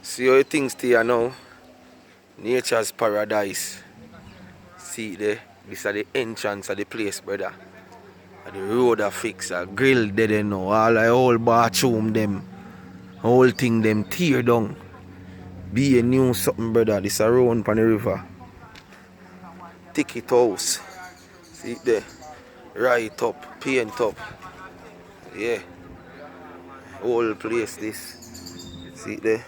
See how things stay here now. Nature's paradise. See it there. This is the entrance of the place, brother. The road are fixed, a grill there now. All the whole bathroom them. Whole thing them tear down. Be a new something, brother. This a round on the river. Ticket house. See it there. Right up, paint up. Yeah. Whole place this. See it there.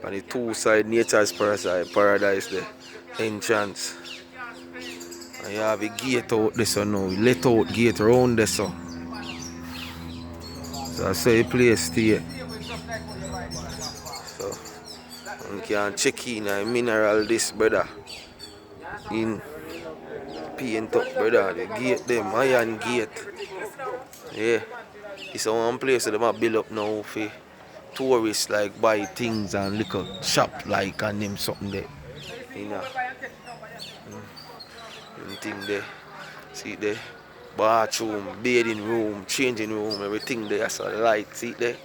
On the two side, nature's paradise there. Entrance. And you have a gate out there so now. Let out gate round there so. So I say a place stay. So you can check in a mineral this, brother. In paint up, brother. The gate them, iron gate. Yeah. It's one place that they might build up now for tourists like buy things and little shop like and them something there. You know. Thing there. See it there. Bathroom, bathing room, changing room, everything there. So the light, see it there.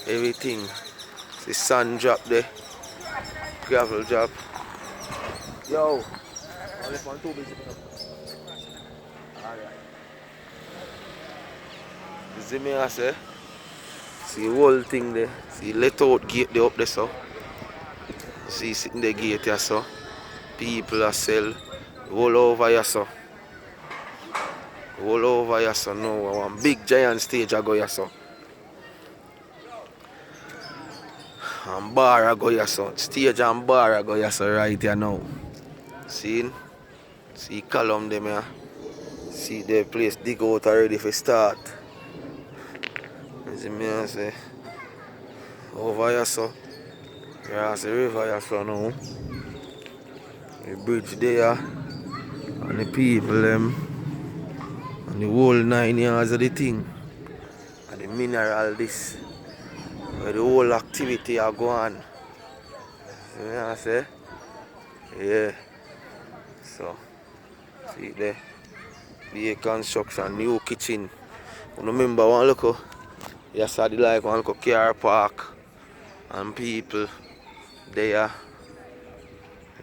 Everything. The sun drop there. Gravel drop. Yo. Alright. You see me I say? See the whole thing there. See let out gate there up there so. See sitting the gate here so. People are sell. All over here so. All over here so now. One big giant stage I go here so. And bar I go here so. Stage and bar I go here so right here now. See? See column them here. See the place dig out already for start. You see me I say. Over here so. There's the river here so now. The bridge there. And the people them. And the whole 9 yards of the thing. And the mineral this. Where the whole activity are going. See me I say? Yeah. So. See it there. Be a construction, new kitchen. You remember one look, you saw the like one look car park and people there.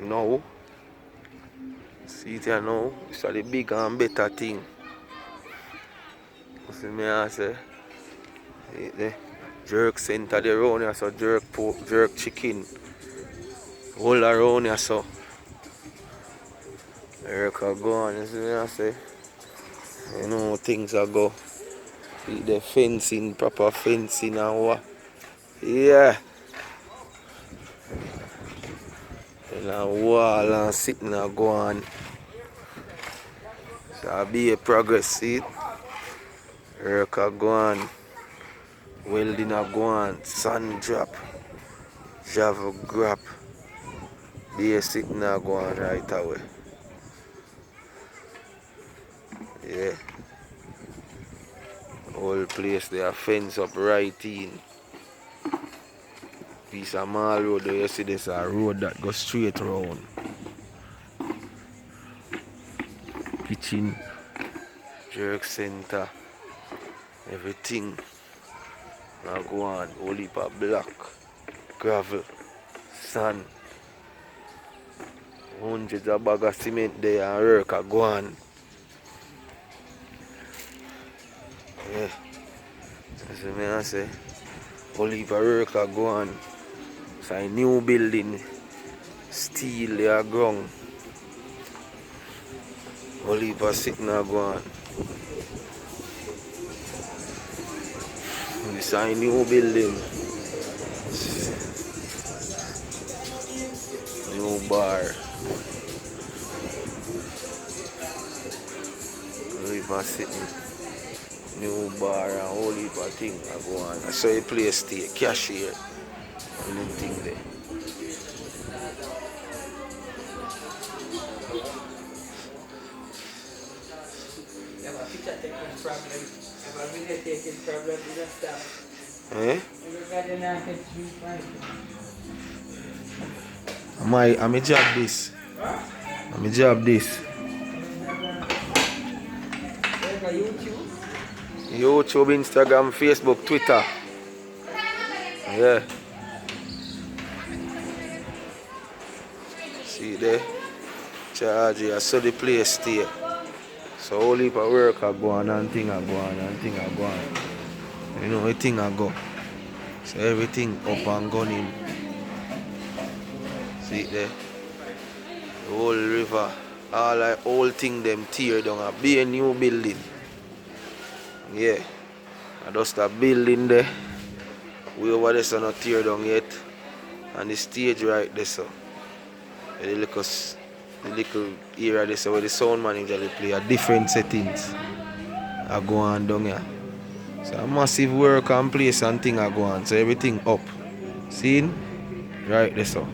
Now, see it here now, it's the big and better thing. You see me I say? See it there. Jerk center there around here, so jerk pork, jerk chicken. All around here so. Jerk are gone, you see me I say? You know things are go. See the fencing, proper fencing and what. Yeah. And a wall and sitting and go on. So I'll be a progress, see it? Work a go on. Welding a go on. Sun drop. Java grab. Be a sitting and go on right away. Yeah. Whole place they are fence up right in. Piece of mall road there, you see there's a road that goes straight round. Kitchen, jerk center, everything. Now go on, whole heap of black, gravel, sand. Hundreds of bags of cement there and work are go on. Yeah. That's what I say. Only for work are go on. So a new building. Steel they are ground. Only for sitting are go on. This is a new building. New bar. Only for sitting. New bar and whole heap of things are go on. I saw a place stay, cashier, and everything there. Eh? I'm a job this. I'm a job this. YouTube, Instagram, Facebook, Twitter. Yeah. See there? Charge you, so the place stay. So whole heap of work I go on and thing I go on and thing I go on. You know, the thing I go. So everything up and gunning. See it there? The whole river. All the whole thing them tear down. A be a new building. Yeah. And just a building there. We over there so not tear down yet. And the stage right there so. The little area there so where the sound man usually play at different settings. I go on down here. So a massive work and place and thing I go on. So everything up. Seen? Right there so.